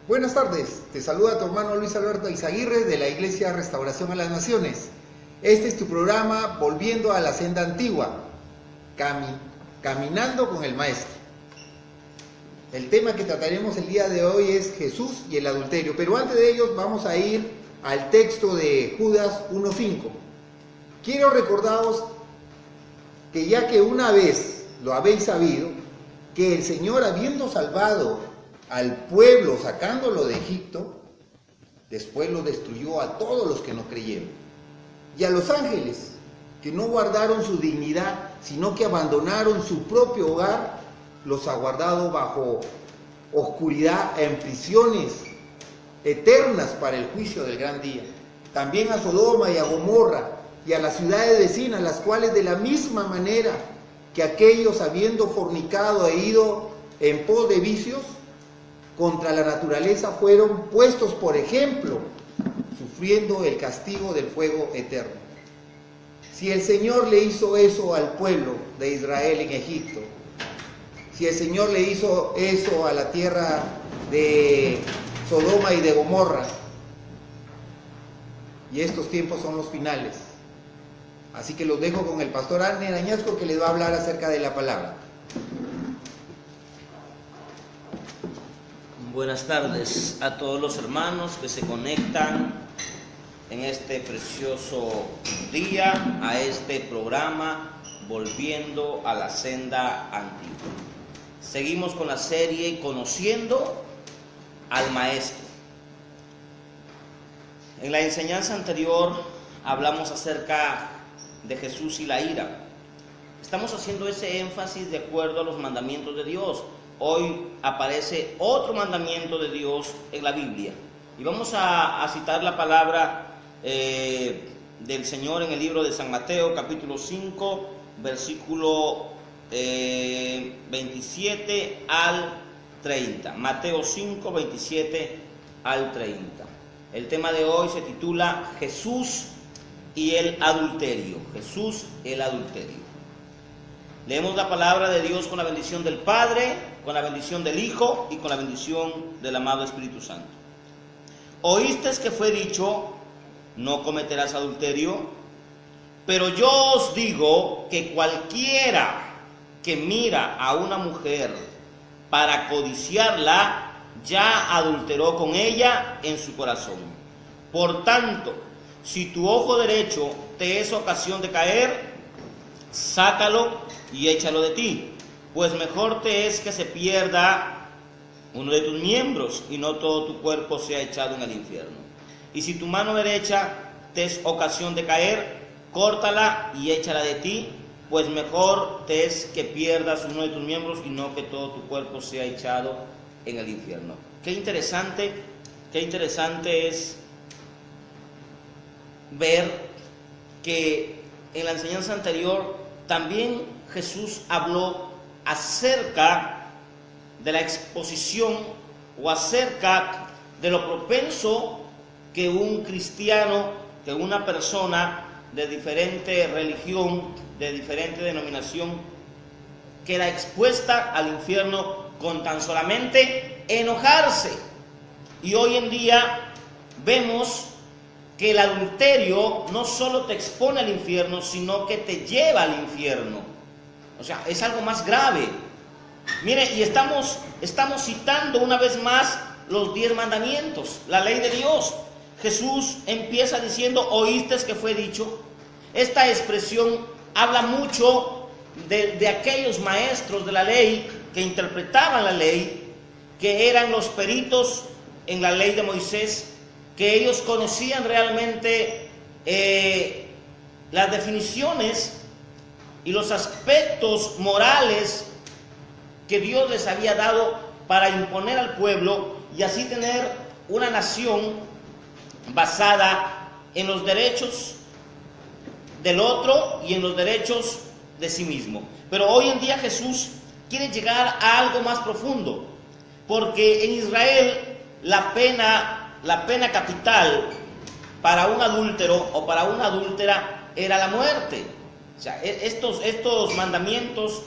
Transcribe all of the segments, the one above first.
Buenas tardes, te saluda tu hermano Luis Alberto Izaguirre de la Iglesia Restauración a las Naciones. Este es tu programa Volviendo a la Senda Antigua, Caminando con el Maestro. El tema que trataremos el día de hoy es Jesús y el adulterio, pero antes de ello vamos a ir al texto de Judas 1:5. Quiero recordaros que ya que una vez lo habéis sabido, que el Señor, habiendo salvado al pueblo sacándolo de Egipto, después lo destruyó a todos los que no creyeron. Y a los ángeles, que no guardaron su dignidad, sino que abandonaron su propio hogar, los ha guardado bajo oscuridad en prisiones eternas para el juicio del gran día. También a Sodoma y a Gomorra y a las ciudades vecinas, las cuales de la misma manera que aquellos, habiendo fornicado e ido en pos de vicios contra la naturaleza, fueron puestos por ejemplo, sufriendo el castigo del fuego eterno. Si el Señor le hizo eso al pueblo de Israel en Egipto, si el Señor le hizo eso a la tierra de Sodoma y de Gomorra, y estos tiempos son los finales. Así que los dejo con el pastor Arne Añasco, que les va a hablar acerca de la palabra. Buenas tardes a todos los hermanos que se conectan en este precioso día a este programa Volviendo a la Senda Antigua. Seguimos con la serie Conociendo al Maestro. En la enseñanza anterior hablamos acerca de Jesús y la ira. Estamos haciendo ese énfasis de acuerdo a los mandamientos de Dios. Hoy aparece otro mandamiento de Dios en la Biblia. Y vamos a citar la palabra del Señor en el libro de San Mateo, capítulo 5, versículo 27 al 30. Mateo 5, 27 al 30. El tema de hoy se titula Jesús y el adulterio. Jesús, el adulterio. Leemos la palabra de Dios con la bendición del Padre, con la bendición del Hijo y con la bendición del amado Espíritu Santo. Oísteis que fue dicho, no cometerás adulterio, pero yo os digo que cualquiera que mira a una mujer para codiciarla, ya adulteró con ella en su corazón. Por tanto, si tu ojo derecho te es ocasión de caer, sácalo y échalo de ti, pues mejor te es que se pierda uno de tus miembros y no todo tu cuerpo sea echado en el infierno. Y si tu mano derecha te es ocasión de caer, córtala y échala de ti, pues mejor te es que pierdas uno de tus miembros y no que todo tu cuerpo sea echado en el infierno. Qué interesante es ver que en la enseñanza anterior también Jesús habló acerca de la exposición o acerca de lo propenso que un cristiano, que una persona de diferente religión, de diferente denominación, queda expuesta al infierno con tan solamente enojarse. Y hoy en día vemos que el adulterio no solo te expone al infierno, sino que te lleva al infierno. O sea, es algo más grave. Mire, y estamos citando una vez más los 10 mandamientos, la ley de Dios. Jesús empieza diciendo, oísteis que fue dicho. Esta expresión habla mucho de aquellos maestros de la ley que interpretaban la ley, que eran los peritos en la ley de Moisés, que ellos conocían realmente las definiciones y los aspectos morales que Dios les había dado para imponer al pueblo y así tener una nación basada en los derechos del otro y en los derechos de sí mismo. Pero hoy en día Jesús quiere llegar a algo más profundo, porque en Israel la pena capital para un adúltero o para una adúltera era la muerte. O sea, estos mandamientos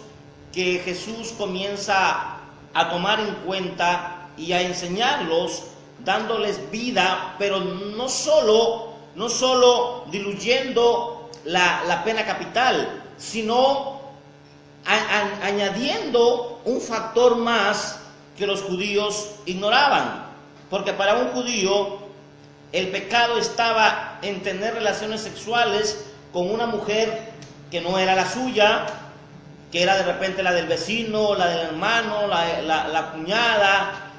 que Jesús comienza a tomar en cuenta y a enseñarlos, dándoles vida, pero no solo diluyendo la pena capital, sino añadiendo un factor más que los judíos ignoraban. Porque para un judío el pecado estaba en tener relaciones sexuales con una mujer que no era la suya, que era de repente la del vecino, la del hermano, la cuñada,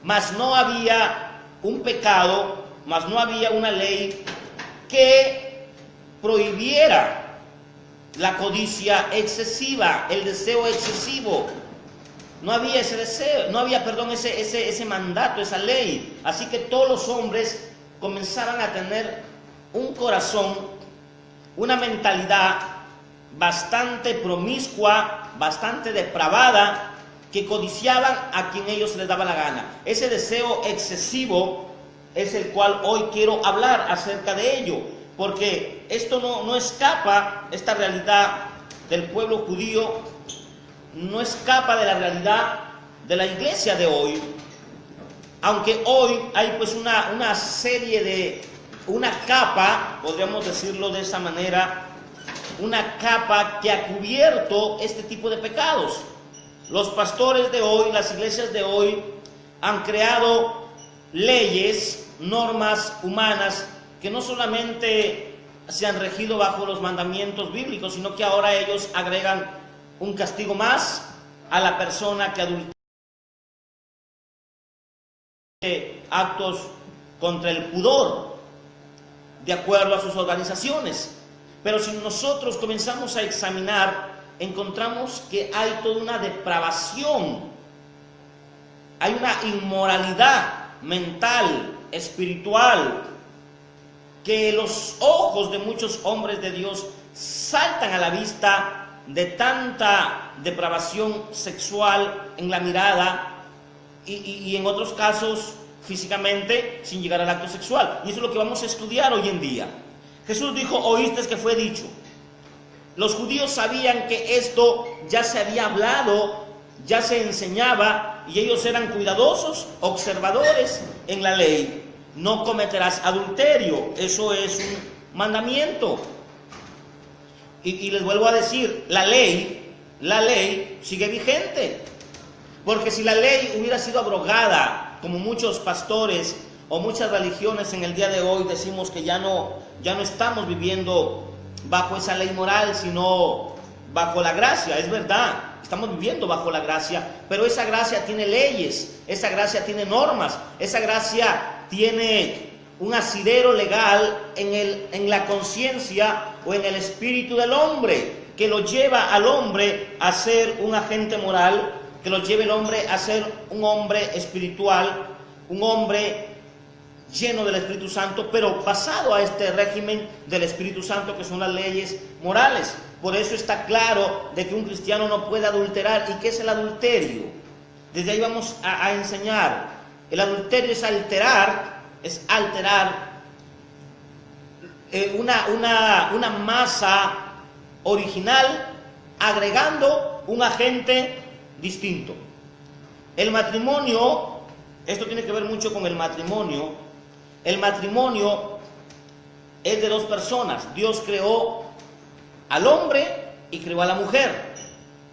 mas no había un pecado, mas no había una ley que prohibiera la codicia excesiva, el deseo excesivo. No había ese deseo, no había, ese mandato, esa ley. Así que todos los hombres comenzaban a tener un corazón, una mentalidad bastante promiscua, bastante depravada, que codiciaban a quien ellos les daba la gana. Ese deseo excesivo es el cual hoy quiero hablar acerca de ello, porque esto no escapa, esta realidad del pueblo judío no escapa de la realidad de la iglesia de hoy, aunque hoy hay pues una serie de, una capa, podríamos decirlo de esa manera, una capa que ha cubierto este tipo de pecados. Los pastores de hoy, las iglesias de hoy, han creado leyes, normas humanas que no solamente se han regido bajo los mandamientos bíblicos, sino que ahora ellos agregan un castigo más a la persona que adultera, actos contra el pudor, de acuerdo a sus organizaciones. Pero si nosotros comenzamos a examinar, encontramos que hay toda una depravación, hay una inmoralidad mental, espiritual, que los ojos de muchos hombres de Dios saltan a la vista de tanta depravación sexual en la mirada y en otros casos físicamente sin llegar al acto sexual. Y eso es lo que vamos a estudiar hoy en día. Jesús dijo: oísteis que fue dicho. Los judíos sabían que esto ya se había hablado, ya se enseñaba, y ellos eran cuidadosos, observadores en la ley. No cometerás adulterio, eso es un mandamiento. Y les vuelvo a decir, la ley sigue vigente. Porque si la ley hubiera sido abrogada, como muchos pastores o muchas religiones en el día de hoy decimos que ya no estamos viviendo bajo esa ley moral, sino bajo la gracia. Es verdad, estamos viviendo bajo la gracia, pero esa gracia tiene leyes, esa gracia tiene normas, esa gracia tiene un asidero legal en la conciencia o en el espíritu del hombre, que lo lleva al hombre a ser un agente moral, que lo lleve el hombre a ser un hombre espiritual, un hombre lleno del Espíritu Santo, pero basado a este régimen del Espíritu Santo, que son las leyes morales. Por eso está claro de que un cristiano no puede adulterar. ¿Y qué es el adulterio? Desde ahí vamos a enseñar. El adulterio es alterar una masa original agregando un agente distinto. El matrimonio, esto tiene que ver mucho con el matrimonio. El matrimonio es de dos personas. Dios creó al hombre y creó a la mujer.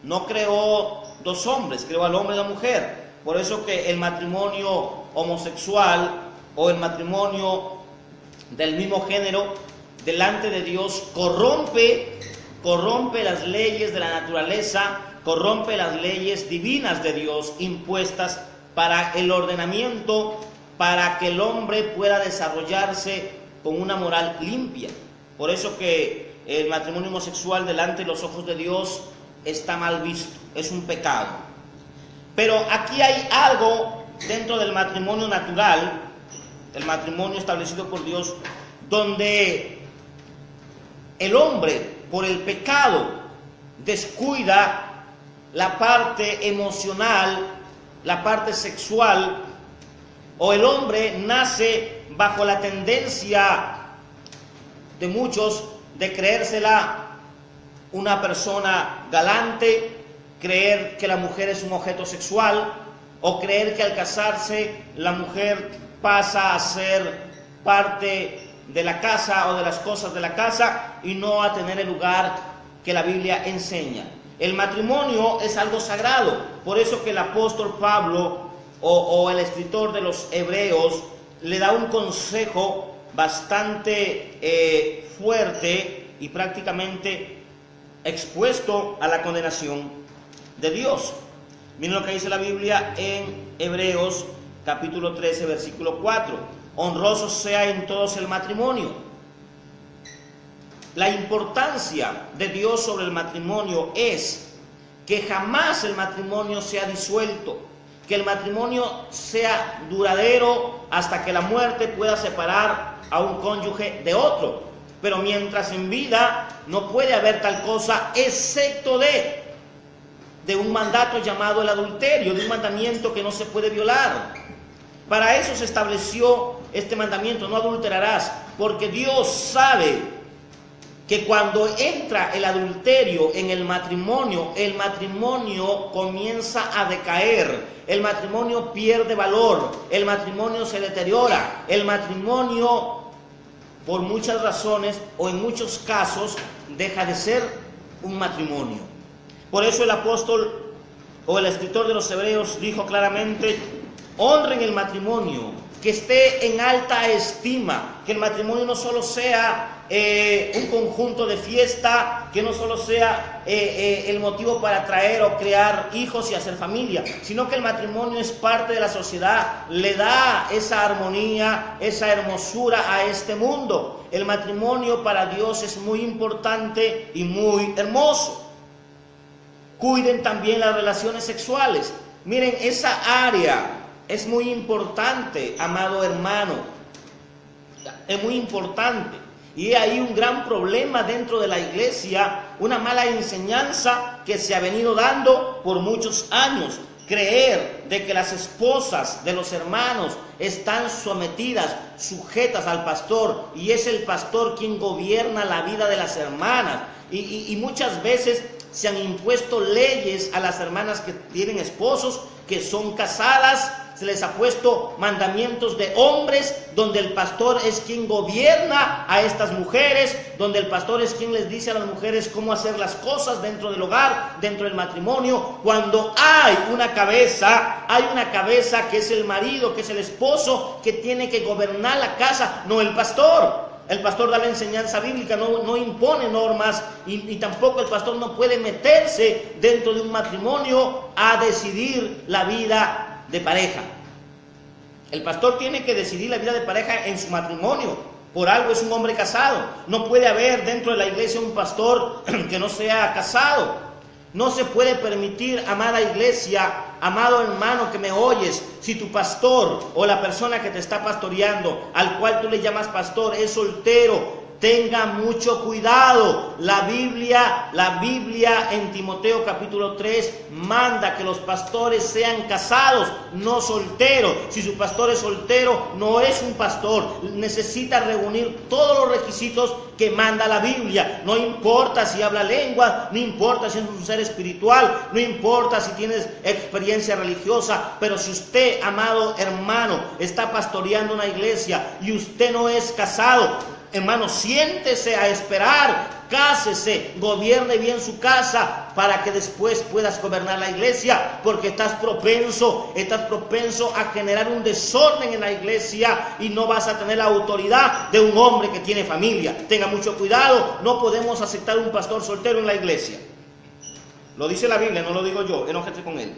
No creó dos hombres, creó al hombre y a la mujer. Por eso que el matrimonio homosexual o el matrimonio del mismo género delante de Dios corrompe las leyes de la naturaleza, corrompe las leyes divinas de Dios impuestas para el ordenamiento, para que el hombre pueda desarrollarse con una moral limpia. Por eso que el matrimonio homosexual delante de los ojos de Dios está mal visto, es un pecado. Pero aquí hay algo dentro del matrimonio natural, el matrimonio establecido por Dios, donde el hombre, por el pecado, descuida la parte emocional, la parte sexual, o el hombre nace bajo la tendencia de muchos de creérsela una persona galante, creer que la mujer es un objeto sexual, o creer que al casarse la mujer pasa a ser parte de la casa o de las cosas de la casa y no a tener el lugar que la Biblia enseña. El matrimonio es algo sagrado, por eso que el apóstol Pablo o el escritor de los Hebreos le da un consejo bastante fuerte y prácticamente expuesto a la condenación de Dios. Miren lo que dice la Biblia en Hebreos capítulo 13, versículo 4. Honroso sea en todos el matrimonio. La importancia de Dios sobre el matrimonio es que jamás el matrimonio sea disuelto, que el matrimonio sea duradero hasta que la muerte pueda separar a un cónyuge de otro. Pero mientras en vida no puede haber tal cosa, excepto de un mandato llamado el adulterio, de un mandamiento que no se puede violar. Para eso se estableció este mandamiento: no adulterarás, porque Dios sabe que cuando entra el adulterio en el matrimonio comienza a decaer, el matrimonio pierde valor, el matrimonio se deteriora, el matrimonio por muchas razones o en muchos casos deja de ser un matrimonio. Por eso el apóstol o el escritor de los Hebreos dijo claramente: honren el matrimonio, que esté en alta estima, que el matrimonio no solo sea un conjunto de fiesta, que no solo sea el motivo para traer o crear hijos y hacer familia, sino que el matrimonio es parte de la sociedad, le da esa armonía, esa hermosura a este mundo. El matrimonio para Dios es muy importante y muy hermoso. Cuiden también las relaciones sexuales. Miren, esa área es muy importante, amado hermano. Es muy importante. Y hay un gran problema dentro de la iglesia, una mala enseñanza que se ha venido dando por muchos años. Creer de que las esposas de los hermanos están sometidas, sujetas al pastor, y es el pastor quien gobierna la vida de las hermanas. Y muchas veces se han impuesto leyes a las hermanas que tienen esposos, que son casadas. Se les ha puesto mandamientos de hombres, donde el pastor es quien gobierna a estas mujeres, donde el pastor es quien les dice a las mujeres cómo hacer las cosas dentro del hogar, dentro del matrimonio, cuando hay una cabeza que es el marido, que es el esposo, que tiene que gobernar la casa, no el pastor. El pastor da la enseñanza bíblica, no impone normas, y tampoco el pastor no puede meterse dentro de un matrimonio a decidir la vida de pareja. El pastor tiene que decidir la vida de pareja en su matrimonio. Por algo es un hombre casado. No puede haber dentro de la iglesia un pastor que no sea casado. No se puede permitir, amada iglesia, amado hermano que me oyes, si tu pastor o la persona que te está pastoreando, al cual tú le llamas pastor, es soltero, tenga mucho cuidado. La Biblia en Timoteo capítulo 3 manda que los pastores sean casados, no solteros. Si su pastor es soltero, no es un pastor. Necesita reunir todos los requisitos que manda la Biblia. No importa si habla lengua, no importa si es un ser espiritual, no importa si tienes experiencia religiosa, pero si usted, amado hermano, está pastoreando una iglesia y usted no es casado, hermano, siéntese a esperar, cásese, gobierne bien su casa para que después puedas gobernar la iglesia, porque estás propenso a generar un desorden en la iglesia y no vas a tener la autoridad de un hombre que tiene familia. Tenga mucho cuidado, no podemos aceptar un pastor soltero en la iglesia. Lo dice la Biblia, no lo digo yo, enójate con él.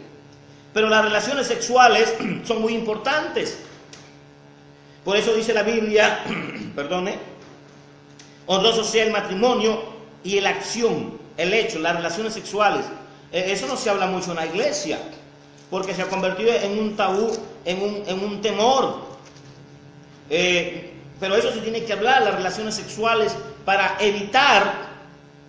Pero las relaciones sexuales son muy importantes. Por eso dice la Biblia, honroso sea el matrimonio y la acción, el hecho, las relaciones sexuales. Eso no se habla mucho en la iglesia, porque se ha convertido en un tabú, en un temor. Pero eso se tiene que hablar, las relaciones sexuales, para evitar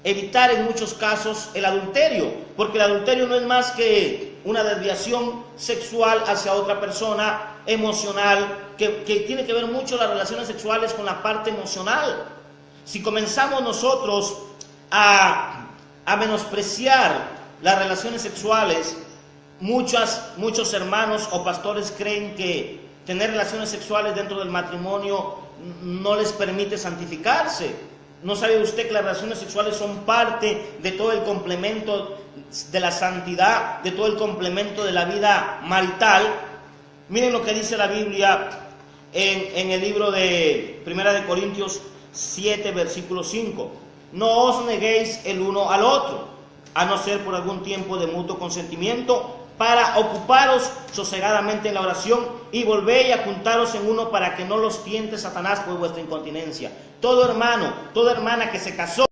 en muchos casos el adulterio, porque el adulterio no es más que una desviación sexual hacia otra persona, emocional, que tiene que ver mucho las relaciones sexuales con la parte emocional. Si comenzamos nosotros a menospreciar las relaciones sexuales, muchos hermanos o pastores creen que tener relaciones sexuales dentro del matrimonio no les permite santificarse. ¿No sabe usted que las relaciones sexuales son parte de todo el complemento de la santidad, de todo el complemento de la vida marital? Miren lo que dice la Biblia en el libro de 1 Corintios 7, versículo 5. No os neguéis el uno al otro, a no ser por algún tiempo de mutuo consentimiento, para ocuparos sosegadamente en la oración, y volvéis a juntaros en uno, para que no los tiente Satanás por vuestra incontinencia. Todo hermano, toda hermana que se casó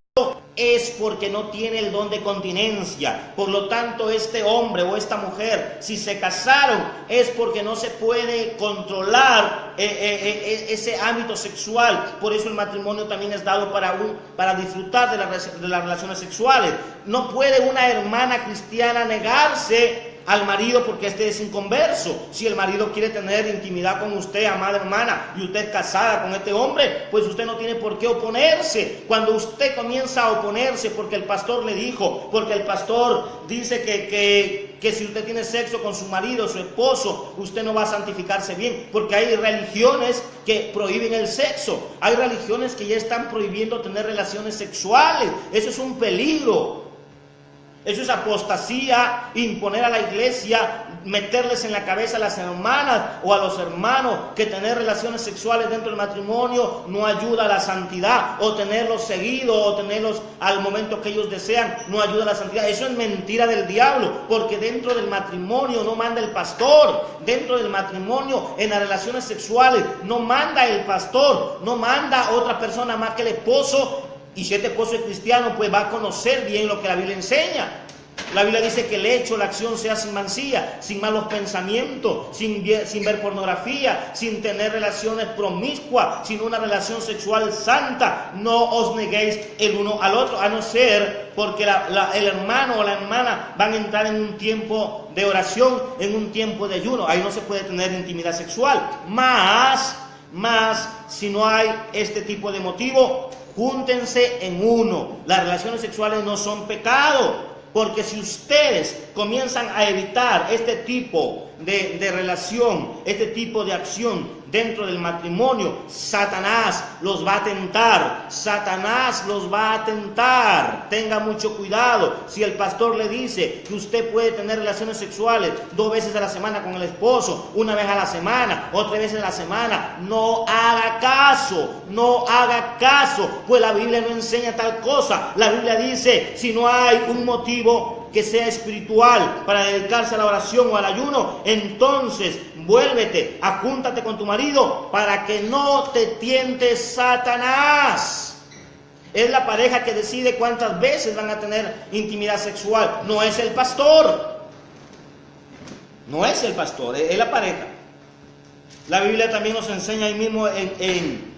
es porque no tiene el don de continencia. Por lo tanto, este hombre o esta mujer, si se casaron, es porque no se puede controlar ese ámbito sexual. Por eso el matrimonio también es dado para disfrutar de las relaciones sexuales. No puede una hermana cristiana negarse al marido porque este es inconverso. Si el marido quiere tener intimidad con usted, amada hermana, y usted casada con este hombre, pues usted no tiene por qué oponerse. Cuando usted comienza a oponerse porque el pastor le dijo, porque el pastor dice que si usted tiene sexo con su marido, su esposo, usted no va a santificarse bien, porque hay religiones que prohíben el sexo, hay religiones que ya están prohibiendo tener relaciones sexuales. Eso es un peligro. Eso es apostasía, imponer a la iglesia, meterles en la cabeza a las hermanas o a los hermanos que tener relaciones sexuales dentro del matrimonio no ayuda a la santidad, o tenerlos seguidos o tenerlos al momento que ellos desean no ayuda a la santidad. Eso es mentira del diablo, porque dentro del matrimonio no manda el pastor. Dentro del matrimonio, en las relaciones sexuales, no manda el pastor, no manda otra persona más que el esposo. Y si este esposo es cristiano, pues va a conocer bien lo que la Biblia enseña. La Biblia dice que el hecho, la acción sea sin mancilla, sin malos pensamientos, sin ver pornografía, sin tener relaciones promiscuas, sin una relación sexual santa. No os neguéis el uno al otro, a no ser porque el hermano o la hermana van a entrar en un tiempo de oración, en un tiempo de ayuno. Ahí no se puede tener intimidad sexual. Más, si no hay este tipo de motivo, júntense en uno. Las relaciones sexuales no son pecado, porque si ustedes comienzan a evitar este tipo de relación, este tipo de acción dentro del matrimonio, Satanás los va a tentar. Satanás los va a tentar. Tenga mucho cuidado. Si el pastor le dice que usted puede tener relaciones sexuales 2 veces a la semana con el esposo, 1 vez a la semana o 3 veces a la semana, no haga caso, no haga caso, pues la Biblia no enseña tal cosa. La Biblia dice, si no hay un motivo que sea espiritual para dedicarse a la oración o al ayuno, entonces vuélvete, ajúntate con tu marido para que no te tiente Satanás. Es la pareja que decide cuántas veces van a tener intimidad sexual, no es el pastor. No es el pastor, es la pareja. La Biblia también nos enseña ahí mismo en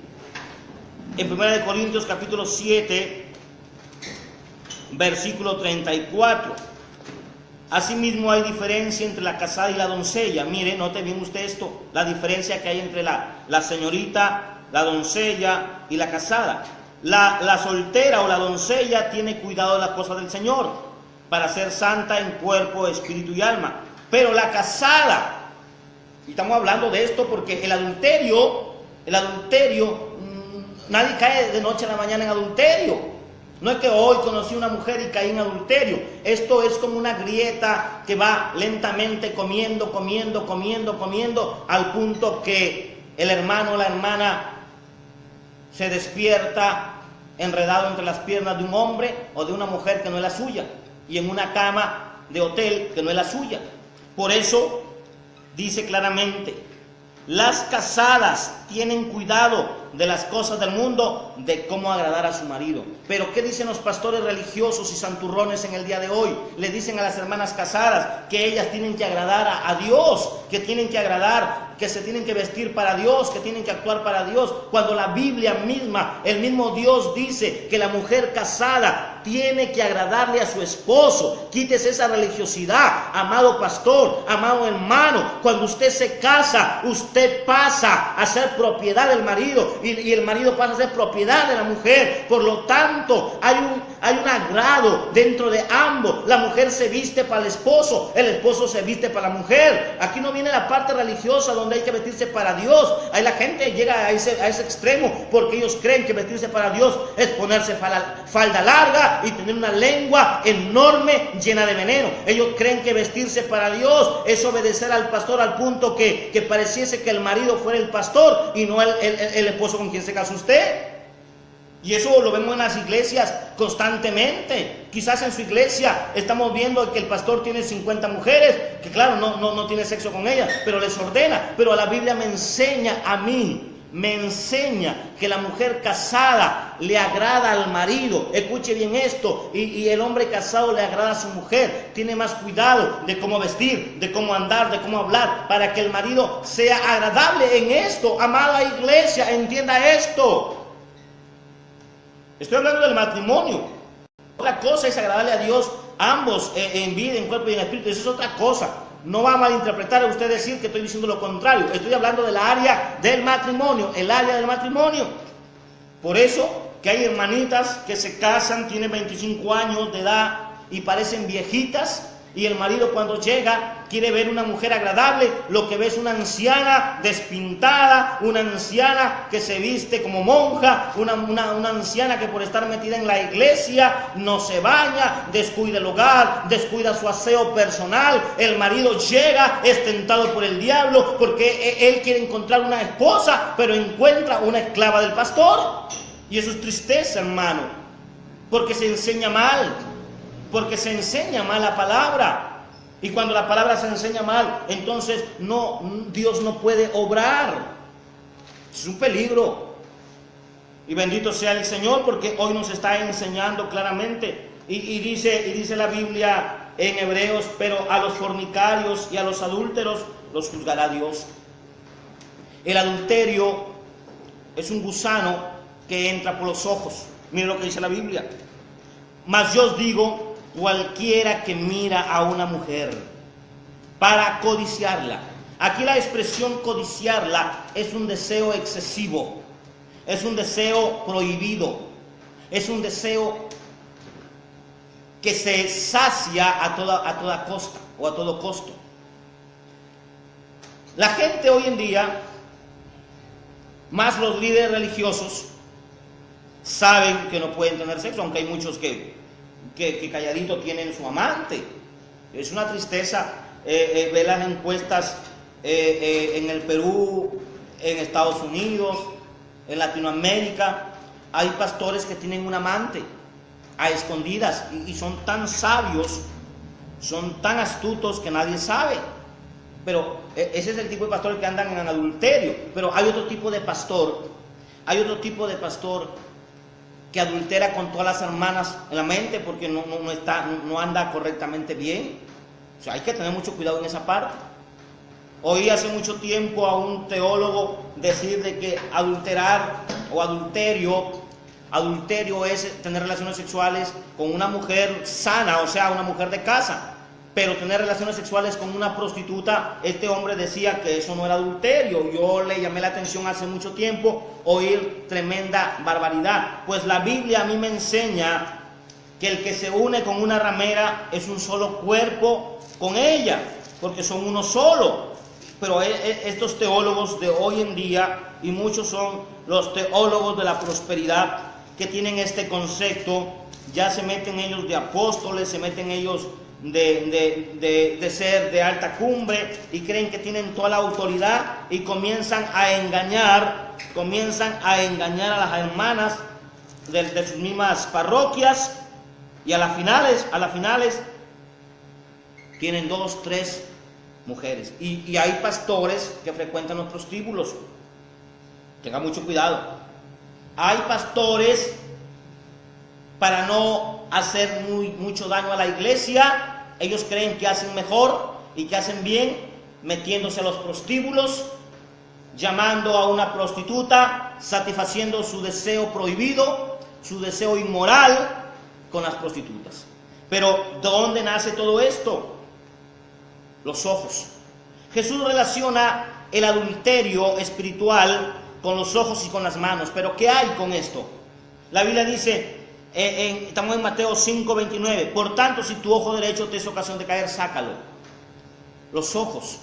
1 Corintios capítulo 7, versículo 34. Asimismo hay diferencia entre la casada y la doncella. Mire, note bien usted esto, la diferencia que hay entre la señorita, la doncella y la casada. La soltera o la doncella tiene cuidado de las cosas del Señor para ser santa en cuerpo, espíritu y alma. Pero la casada, y estamos hablando de esto porque el adulterio, nadie cae de noche a la mañana en adulterio. No es que hoy conocí una mujer y caí en adulterio. Esto es como una grieta que va lentamente comiendo, al punto que el hermano o la hermana se despierta enredado entre las piernas de un hombre o de una mujer que no es la suya, y en una cama de hotel que no es la suya. Por eso dice claramente, las casadas tienen cuidado de las cosas del mundo, de cómo agradar a su marido. Pero ¿qué dicen los pastores religiosos y santurrones en el día de hoy? Le dicen a las hermanas casadas que ellas tienen que agradar a Dios, que tienen que agradar que se tienen que vestir para Dios, que tienen que actuar para Dios, cuando la Biblia misma, el mismo Dios dice que la mujer casada tiene que agradarle a su esposo. Quítese esa religiosidad, amado pastor, amado hermano. Cuando usted se casa, usted pasa a ser propiedad del marido y el marido pasa a ser propiedad de la mujer. Por lo tanto, hay un agrado dentro de ambos. La mujer se viste para el esposo se viste para la mujer. Aquí no viene la parte religiosa donde hay que vestirse para Dios. Ahí la gente llega a ese extremo porque ellos creen que vestirse para Dios es ponerse falda larga y tener una lengua enorme llena de veneno. Ellos creen que vestirse para Dios es obedecer al pastor al punto que pareciese que el marido fuera el pastor y no el esposo con quien se casó usted. Y eso lo vemos en las iglesias constantemente. Quizás en su iglesia estamos viendo que el pastor tiene 50 mujeres, que claro, no tiene sexo con ellas, pero les ordena. Pero la Biblia me enseña a mí, que la mujer casada le agrada al marido. Escuche bien esto. Y el hombre casado le agrada a su mujer. Tiene más cuidado de cómo vestir, de cómo andar, de cómo hablar, para que el marido sea agradable en esto. Amada iglesia, entienda esto. Estoy hablando del matrimonio. Otra cosa es agradarle a Dios ambos en vida, en cuerpo y en espíritu. Eso es otra cosa. No va a malinterpretar a usted decir que estoy diciendo lo contrario. Estoy hablando del área del matrimonio, el área del matrimonio. Por eso que hay hermanitas que se casan, tienen 25 años de edad y parecen viejitas. Y el marido cuando llega quiere ver una mujer agradable, lo que ve es una anciana despintada, una anciana que se viste como monja, una anciana que por estar metida en la iglesia no se baña, descuida el hogar, descuida su aseo personal. El marido llega, es tentado por el diablo porque él quiere encontrar una esposa, pero encuentra una esclava del pastor. Y eso es tristeza, hermano, porque se enseña mal. Porque se enseña mal la palabra. Y cuando la palabra se enseña mal, entonces Dios no puede obrar. Es un peligro. Y bendito sea el Señor, porque hoy nos está enseñando claramente. Y dice la Biblia en Hebreos: pero a los fornicarios y a los adúlteros los juzgará Dios. El adulterio es un gusano que entra por los ojos. Mire lo que dice la Biblia. Mas yo os digo, cualquiera que mira a una mujer para codiciarla. Aquí la expresión codiciarla es un deseo excesivo, es un deseo prohibido, es un deseo que se sacia a toda costa o a todo costo. La gente hoy en día, más los líderes religiosos, saben que no pueden tener sexo, aunque hay muchos que calladito tienen su amante. Es una tristeza ver las encuestas en el Perú, en Estados Unidos, en Latinoamérica. Hay pastores que tienen un amante a escondidas y son tan sabios, son tan astutos que nadie sabe. Pero ese es el tipo de pastores que andan en adulterio. Pero hay otro tipo de pastor, que adultera con todas las hermanas en la mente porque no anda correctamente bien. O sea, hay que tener mucho cuidado en esa parte. Oí hace mucho tiempo a un teólogo decir de que adulterar o adulterio es tener relaciones sexuales con una mujer sana, o sea, una mujer de casa. Pero tener relaciones sexuales con una prostituta, este hombre decía que eso no era adulterio. Yo le llamé la atención hace mucho tiempo, oír tremenda barbaridad. Pues la Biblia a mí me enseña que el que se une con una ramera es un solo cuerpo con ella, porque son uno solo. Pero estos teólogos de hoy en día, y muchos son los teólogos de la prosperidad, que tienen este concepto, ya se meten ellos de apóstoles, se meten ellos de ser de alta cumbre y creen que tienen toda la autoridad y comienzan a engañar a las hermanas de sus mismas parroquias, y a las finales tienen 2, 3 mujeres y hay pastores que frecuentan los prostíbulos. Tenga mucho cuidado. Hay pastores, para no hacer mucho daño a la iglesia, ellos creen que hacen mejor y que hacen bien metiéndose a los prostíbulos llamando a una prostituta, satisfaciendo su deseo prohibido, su deseo inmoral con las prostitutas. Pero ¿de dónde nace todo esto? Los ojos. Jesús relaciona el adulterio espiritual con los ojos y con las manos. Pero ¿qué hay con esto? La Biblia dice, estamos en Mateo 5:29, por tanto, si tu ojo derecho te es ocasión de caer, sácalo. Los ojos.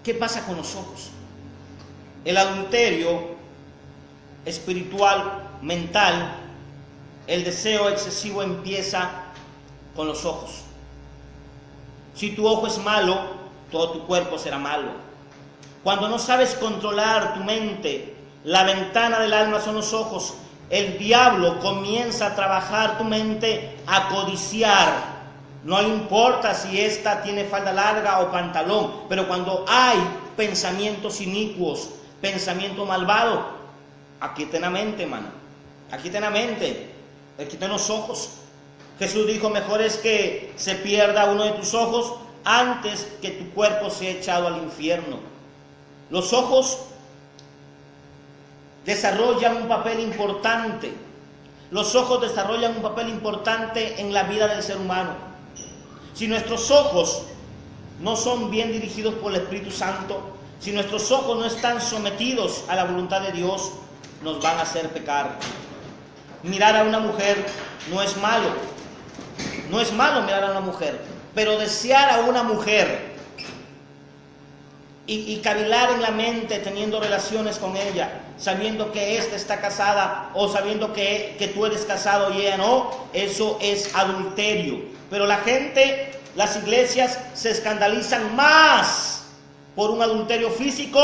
¿Qué pasa con los ojos? El adulterio espiritual, mental, el deseo excesivo empieza con los ojos. Si tu ojo es malo, todo tu cuerpo será malo. Cuando no sabes controlar tu mente, la ventana del alma son los ojos. El diablo comienza a trabajar tu mente, a codiciar. No importa si esta tiene falda larga o pantalón, pero cuando hay pensamientos inicuos, pensamiento malvado, aquí ten la mente, hermano. Aquí ten la mente. Aquí ten los ojos. Jesús dijo, mejor es que se pierda uno de tus ojos antes que tu cuerpo sea echado al infierno. Los ojos desarrollan un papel importante. Los ojos desarrollan un papel importante en la vida del ser humano. Si nuestros ojos no son bien dirigidos por el Espíritu Santo, si nuestros ojos no están sometidos a la voluntad de Dios, nos van a hacer pecar. Mirar a una mujer no es malo. No es malo mirar a una mujer, pero desear a una mujer y cavilar en la mente teniendo relaciones con ella, sabiendo que ésta está casada o sabiendo que tú eres casado y ella no, eso es adulterio. Pero la gente, las iglesias se escandalizan más por un adulterio físico,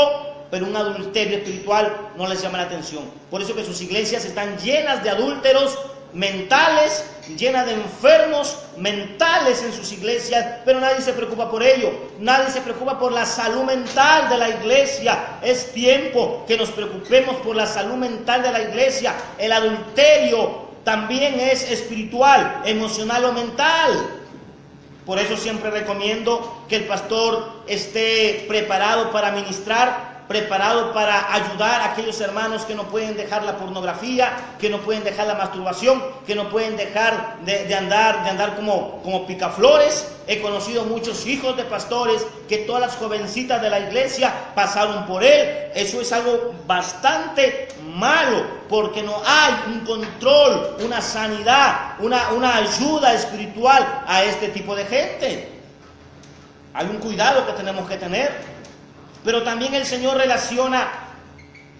pero un adulterio espiritual no les llama la atención. Por eso que sus iglesias están llenas de adúlteros mentales, llenas de enfermos mentales en sus iglesias, pero nadie se preocupa por ello. Nadie se preocupa por la salud mental de la iglesia. Es tiempo que nos preocupemos por la salud mental de la iglesia. El adulterio también es espiritual, emocional o mental. Por eso siempre recomiendo que el pastor esté preparado para ministrar, preparado para ayudar a aquellos hermanos que no pueden dejar la pornografía, que no pueden dejar la masturbación, que no pueden dejar de andar como picaflores. He conocido muchos hijos de pastores que todas las jovencitas de la iglesia pasaron por él. Eso es algo bastante malo, porque no hay un control, una sanidad, una ayuda espiritual a este tipo de gente. Hay un cuidado que tenemos que tener. Pero también el Señor relaciona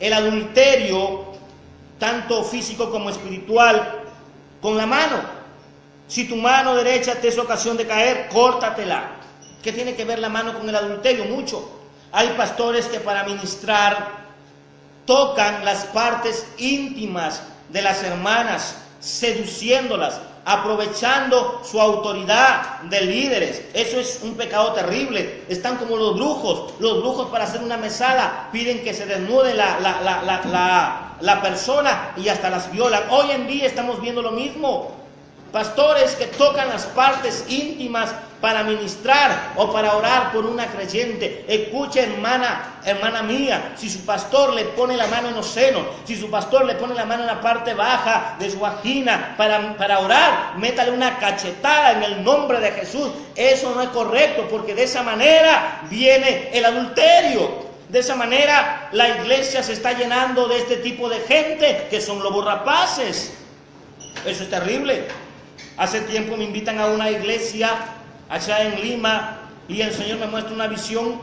el adulterio, tanto físico como espiritual, con la mano. Si tu mano derecha te es ocasión de caer, córtatela. ¿Qué tiene que ver la mano con el adulterio? Mucho. Hay pastores que para ministrar tocan las partes íntimas de las hermanas, seduciéndolas, aprovechando su autoridad de líderes. Eso es un pecado terrible. Están como los brujos. Los brujos, para hacer una mesada, piden que se desnude la persona y hasta las violan. Hoy en día estamos viendo lo mismo. Pastores que tocan las partes íntimas para ministrar o para orar por una creyente. Escuche, hermana mía, si su pastor le pone la mano en los senos, si su pastor le pone la mano en la parte baja de su vagina para orar, métale una cachetada en el nombre de Jesús. Eso no es correcto, porque de esa manera viene el adulterio. De esa manera la iglesia se está llenando de este tipo de gente que son lobos rapaces. Eso es terrible. Hace tiempo me invitan a una iglesia allá en Lima y el Señor me muestra una visión.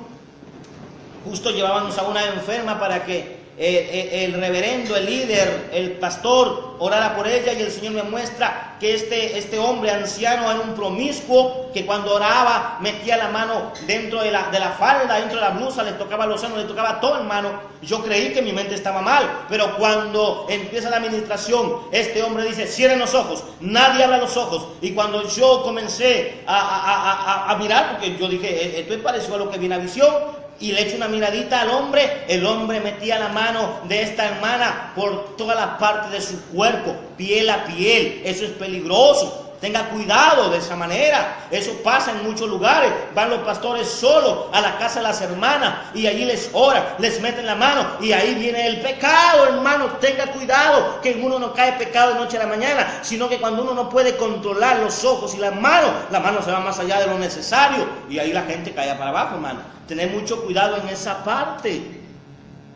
Justo llevábamos a una enferma para que el reverendo, el líder, el pastor orara por ella, y el Señor me muestra que este hombre anciano era un promiscuo, que cuando oraba metía la mano dentro de la falda, dentro de la blusa, le tocaba los senos, le tocaba todo, hermano. Yo creí que mi mente estaba mal, pero cuando empieza la administración, este hombre dice: cierren los ojos, nadie abra los ojos. Y cuando yo comencé a mirar, porque yo dije, esto es parecido a lo que vi en la visión, y le echo una miradita al hombre, el hombre metía la mano de esta hermana por todas las partes de su cuerpo, piel a piel. Eso es peligroso. Tenga cuidado de esa manera. Eso pasa en muchos lugares. Van los pastores solos a la casa de las hermanas y allí les oran, les meten la mano y ahí viene el pecado, hermano. Tenga cuidado que en uno no cae pecado de noche a la mañana, sino que cuando uno no puede controlar los ojos y las manos, la mano se va más allá de lo necesario y ahí la gente cae para abajo, hermano. Tener mucho cuidado en esa parte.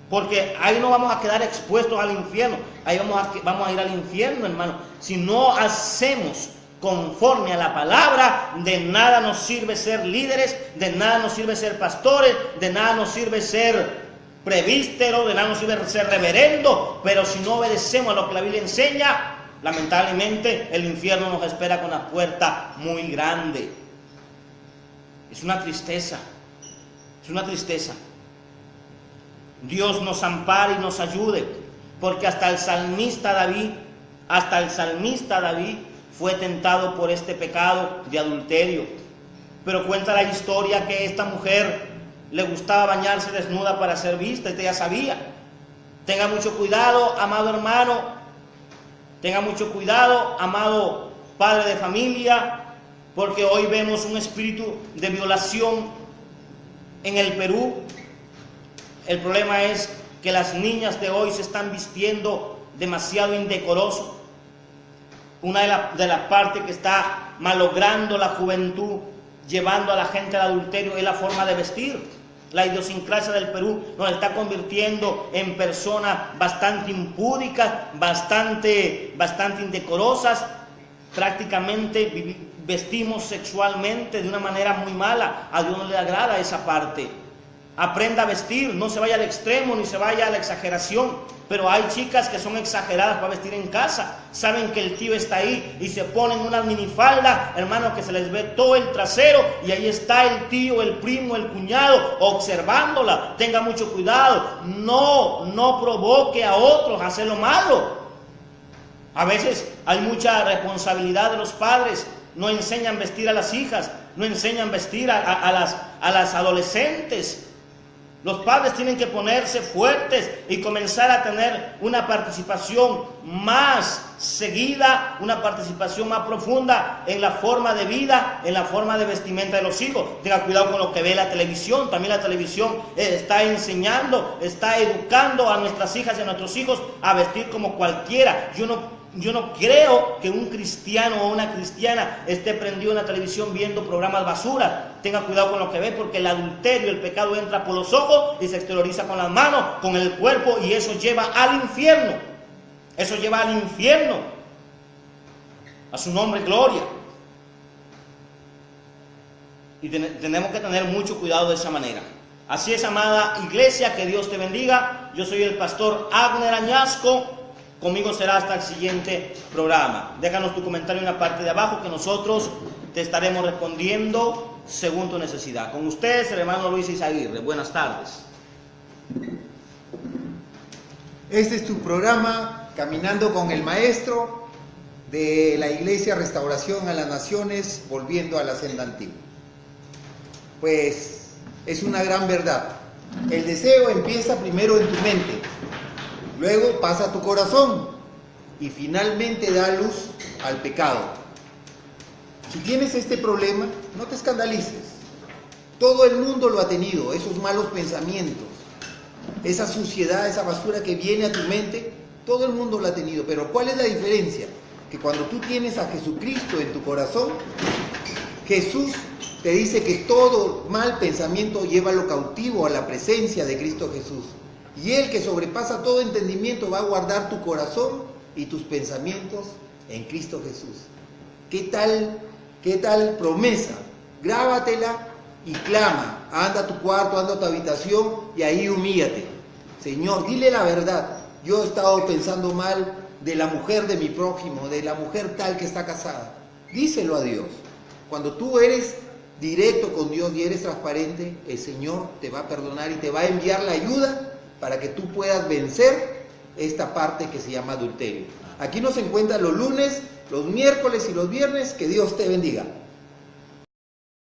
Porque ahí no vamos a quedar expuestos al infierno. Ahí vamos a ir al infierno, hermano. Si no hacemos conforme a la palabra, de nada nos sirve ser líderes, de nada nos sirve ser pastores, de nada nos sirve ser presbítero, de nada nos sirve ser reverendo. Pero si no obedecemos a lo que la Biblia enseña, lamentablemente el infierno nos espera con una puerta muy grande. Es una tristeza. Es una tristeza. Dios nos ampare y nos ayude, porque hasta el salmista David fue tentado por este pecado de adulterio. Pero cuenta la historia que esta mujer le gustaba bañarse desnuda para ser vista, ella ya sabía. Tenga mucho cuidado, amado hermano, tenga mucho cuidado, amado padre de familia, porque hoy vemos un espíritu de violación en el Perú. El problema es que las niñas de hoy se están vistiendo demasiado indecoroso. Una de las partes que está malogrando la juventud, llevando a la gente al adulterio, es la forma de vestir. La idiosincrasia del Perú nos está convirtiendo en personas bastante impúdicas, bastante indecorosas. Prácticamente vestimos sexualmente de una manera muy mala. A Dios no le agrada esa parte. Aprenda a vestir, no se vaya al extremo ni se vaya a la exageración. Pero hay chicas que son exageradas para vestir en casa. Saben que el tío está ahí y se ponen una minifalda, hermano, que se les ve todo el trasero y ahí está el tío, el primo, el cuñado observándola. Tenga mucho cuidado. No provoque a otros a hacer lo malo. A veces hay mucha responsabilidad de los padres. No enseñan a vestir a las hijas, no enseñan a vestir a las adolescentes. Los padres tienen que ponerse fuertes y comenzar a tener una participación más seguida, una participación más profunda en la forma de vida, en la forma de vestimenta de los hijos. Tenga cuidado con lo que ve la televisión. También la televisión está enseñando, está educando a nuestras hijas y a nuestros hijos a vestir como cualquiera. Yo no creo que un cristiano o una cristiana esté prendido en la televisión viendo programas basura. Tenga cuidado con lo que ve, porque el adulterio, el pecado entra por los ojos y se exterioriza con las manos, con el cuerpo, y eso lleva al infierno. Eso lleva al infierno. A su nombre, gloria. Y tenemos que tener mucho cuidado de esa manera. Así es, amada iglesia, que Dios te bendiga. Yo soy el pastor Abner Añasco. Conmigo será hasta el siguiente programa. Déjanos tu comentario en la parte de abajo, que nosotros te estaremos respondiendo según tu necesidad. Con ustedes, el hermano Luis Izaguirre. Buenas tardes. Este es tu programa, Caminando con el Maestro, de la Iglesia Restauración a las Naciones, volviendo a la senda antigua. Pues es una gran verdad. El deseo empieza primero en tu mente. Luego pasa a tu corazón y finalmente da luz al pecado. Si tienes este problema, no te escandalices. Todo el mundo lo ha tenido, esos malos pensamientos, esa suciedad, esa basura que viene a tu mente, todo el mundo lo ha tenido. Pero ¿cuál es la diferencia? Que cuando tú tienes a Jesucristo en tu corazón, Jesús te dice que todo mal pensamiento llévalo cautivo a la presencia de Cristo Jesús. Y Él, que sobrepasa todo entendimiento, va a guardar tu corazón y tus pensamientos en Cristo Jesús. ¿Qué tal promesa? Grábatela y clama. Anda a tu cuarto, anda a tu habitación y ahí humíllate. Señor, dile la verdad. Yo he estado pensando mal de la mujer de mi prójimo, de la mujer tal que está casada. Díselo a Dios. Cuando tú eres directo con Dios y eres transparente, el Señor te va a perdonar y te va a enviar la ayuda para que tú puedas vencer esta parte que se llama adulterio. Aquí nos encuentran los lunes, los miércoles y los viernes. Que Dios te bendiga.